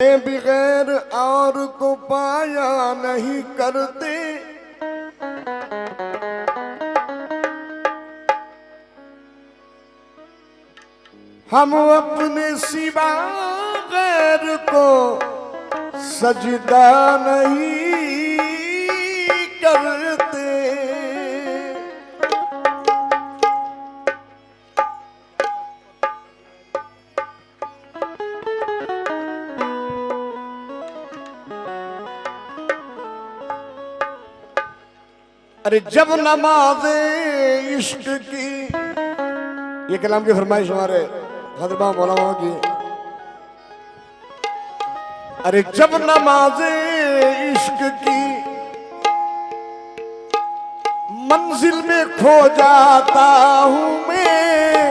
बगैर और को पाया नहीं करते, हम अपने सिवा गैर को सजदा नहीं करते। अरे जब नमाज़े इश्क की, ये कलाम की फरमाइश हमारे हजरत मौलाना की। अरे जब नमाज़े इश्क की मंजिल में खो जाता हूं मैं,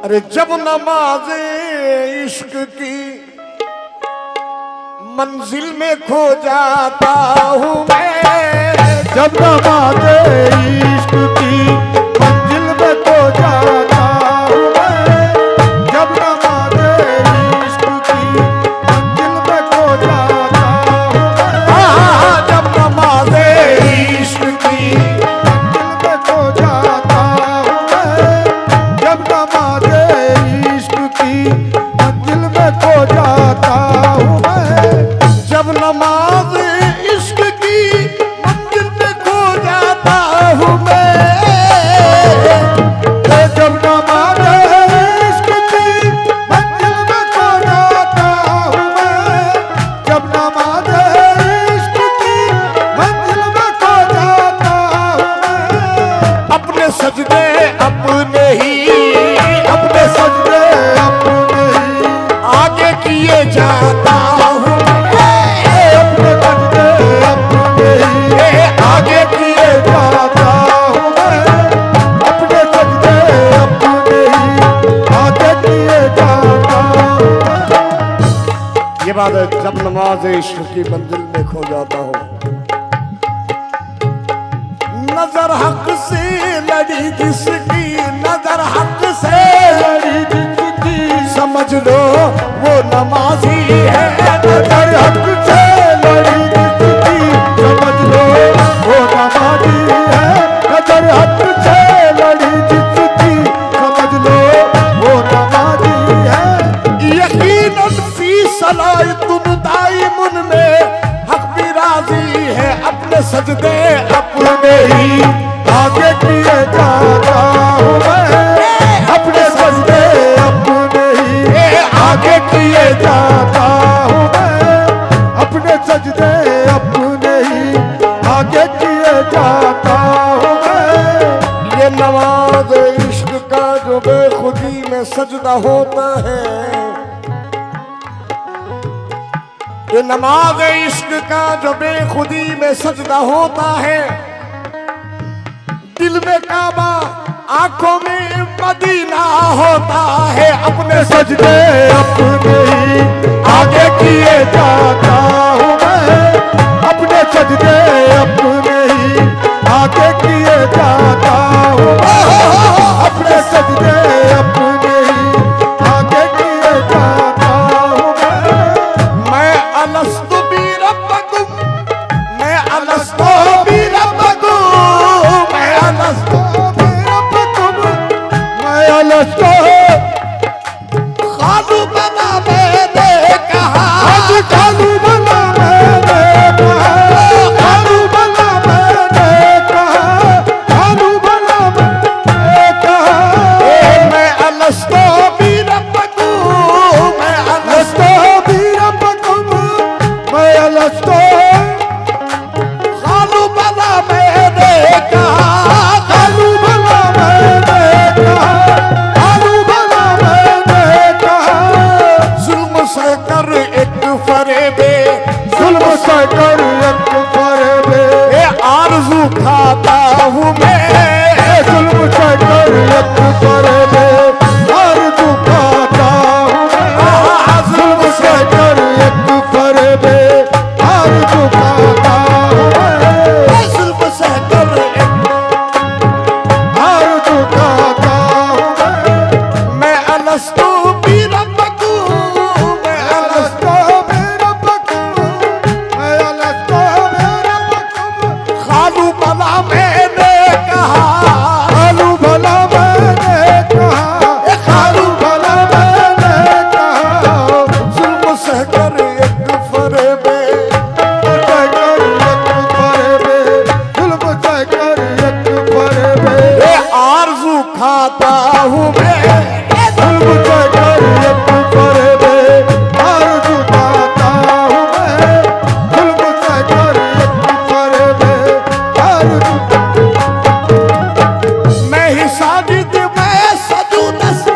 अरे जब नमाज़े इश्क की मंजिल में खो जाता हूँ मैं, जब नमाज़े इश्क की मंजिल में खो जाता हूँ मैं, जब नमाज़े इश्क की मंजिल में खो जाता हूँ मैं, जब नमाज़े इश्क की मंजिल में खो जाता हूँ मैं, जब नमाज़े इश्क की मंजिल में खो जाता हूँ मैं, जब नमाज़ इश्क की मंजिल में खो जाता हूँ मैं, जब नमाज़े इश्क की मंजिल में खो जाता हूँ मैं, जब नमाज़े इश्क की मंजिल में खो जाता हूँ मैं, अपने सजदे अपने ही, अपने सजदे अपने ही आगे किए जाता हूँ अपने सजदे अपने ही आगे किए जाता हूँ मैं, अपने सजदे अपने ही आगे किए जाता हूँ मैं। ये बात है, जब नमाज इश्क की मंजिल में खो जाता हूँ। नजर हक से लड़ी जिसकी, नजर हक से लड़ी जिसकी समझ लो वो नमाजी है, नजर हक से लड़ी जिसकी समझ लो वो नमाज़ी है, नजर हक से लड़ी जिसकी समझ लो वो नमाज़ी है। यकीनन फी सलायतुन दाइमुन में हक भी राजी है, अपने सजदे अपने ही आगे किए जाता हूँ मैं, अपने सजदे अपने ही आगे किए जाता हूँ मैं, अपने सजदे अपने ही आगे किए जाता हूँ मैं। ये नमाज इश्क का जो बेखुदी में सजदा होता है, ये नमाज इश्क का जो बेखुदी में सजदा होता है, दिल में काबा आंखों में मदीना होता है, अपने सजदे अपने ही आगे किए जाता हूँ मैं, अपने सजदे अपने ही आगे किए जाता हूँ मैं, अपने सजदे अपने ही आगे किए जाता हूँ मैं अलस्तु बी रब्बकुम, मैं अलस्तु बी रब्बकुम, मैं अलस्तु मैं अलस्तो खालू बना मैंने कहा, खालू बना मैंने कहा, खालू बना मैंने कहा, खालू बना मैंने कहा। मैं अलस्तु बी रब्बकुम, मैं अलस्तु अलस्तो भी रब्बकुम, मैं अलस्तो खालू बना मैंने कहा, खालू बना मैंने कहा, खालू बना मैंने कहा। जुल्म से कर एक फरेबे अलस्तु बिरब्बिकुम, मैं अलस्तु खालू भला मैंने कहा, खालू भला मैंने कहा, खालू भला मैंने कहा, जुल्म सहकर एक फरेबे, जुल्म सहकर एक फरेबे, ये आरज़ू खाता हूँ मैं, जुल्म सहकर एक फरेबे, आरज़ू खाता हूँ मैं, जुल्म सहकर एक फरेबे, आरज़ू। मैं ही साजिद मैं सजूदस्त,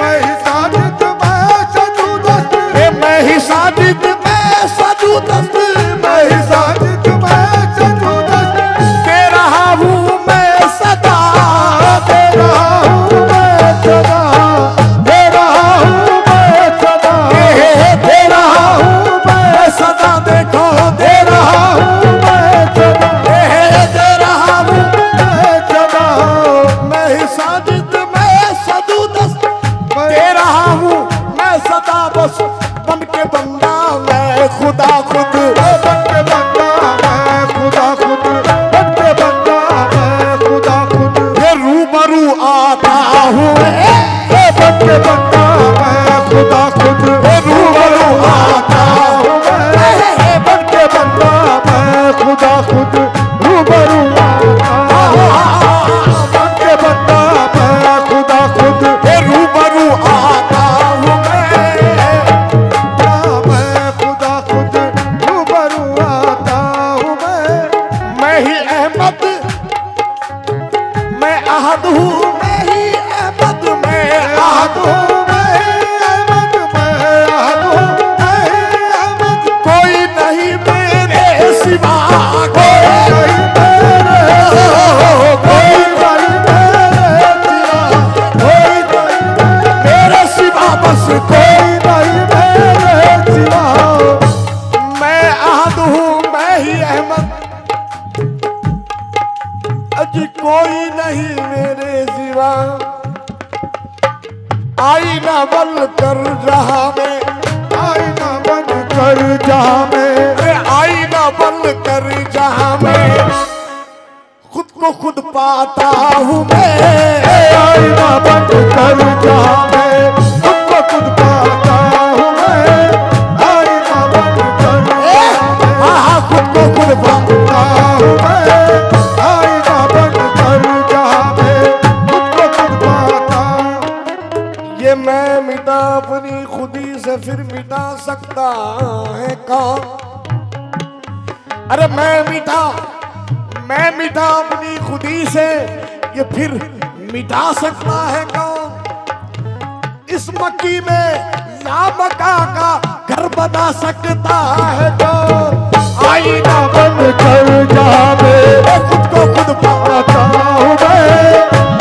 मैं ही साजिद मैं सजूदस्त, मैं ही साजिद मैं सजूदस्त, मैं ही साजिद मैं सजूदस्त, दे रहा हूँ मैं सदा, दे रहा हूँ मैं सदा, दे रहा हूँ मैं सदा, दे रहा हूँ मैं सदा, देखो दे रहा हूँ मैं सदा, दे रहा हूँ मैं सदा, मैं ही साजिद मैं सजूदस्त, दे रहा हूँ मैं सदा, बस बन के बंदा मैं खुदा खुद, बन के बंदा मैं खुदा खुद, बन के बंदा मैं खुदा खुद, ये रूबरू आता हूँ बन के बंदा मैं खुदा खुद, रूबरू आता हूँ मैं, बन के बंदा मैं खुदा खुद, रूबरू आता हूँ, बन के बंदा मैं खुदा खुद, ये रूबरू आता हूँ मैं खुदा खुद, रूबरू आता हूँ मैं ही अहमद, मैं अहद हूँ, मैं ही अहमद, मैं अहद हूँ, कोई नहीं मेरे सिवा, कोई मेरे सिवा, बस कोई मैं अहद हूँ, मैं ही अहमद, अजी कोई नहीं मेरे सिवा, आईना बल कर जहाँ में, आईना बन कर जहाँ में, आईना बल कर जहाँ में, खुद को खुद पाता हूँ मैं, आईना बन कर जहाँ में, खुद को खुद पाता हूँ मैं, आईना बन कर जहाँ में, हाँ खुद को खुद पाता हूँ मैं, आईना बन कर जहाँ में, खुद को खुद पाता। ये मैं मिटा अपनी खुदी से फिर मिटा सकता है कौन, अरे मैं मिटा अपनी खुदी से ये फिर मिटा सकता है कौन, इस मक्की में या मक्का का घर बना सकता है कौन, आईना बन कर जहाँ में, खुद को खुद पाता हूँ मैं,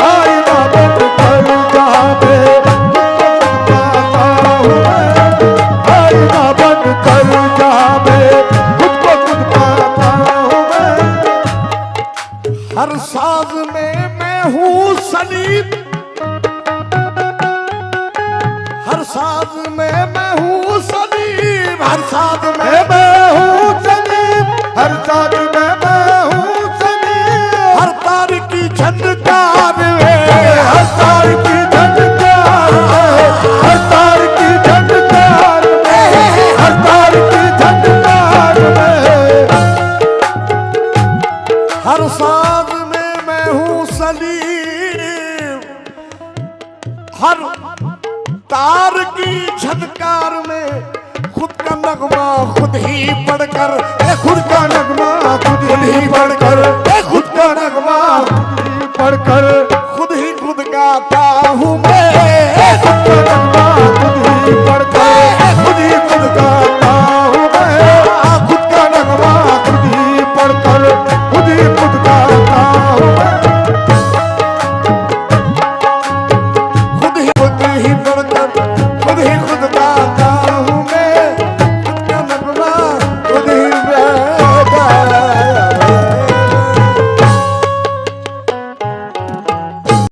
आईना बन कर जहाँ में, पाता हूँ मैं, आईना बन कर जहाँ में, खुद को खुद पाता हूँ मैं। हर साज में मैं हूँ सलीम, हर साज में मैं हूँ सलीम, हर साज में मैं हूँ सलीम, हर साज में मैं हूँ सलीम, हर तार की झनकार में, हर तार की झनकार में, हर तार की झनकार में, हर तार की झनकार में, हर साज में मैं हूँ सलीम, हर तार की झनकार में, खुद का नगमा खुद ही पढ़कर, खुद का नगमा खुद ही पढ़कर, खुद का नगमा पढ़कर खुद ही खुद गाता हूँ मैं।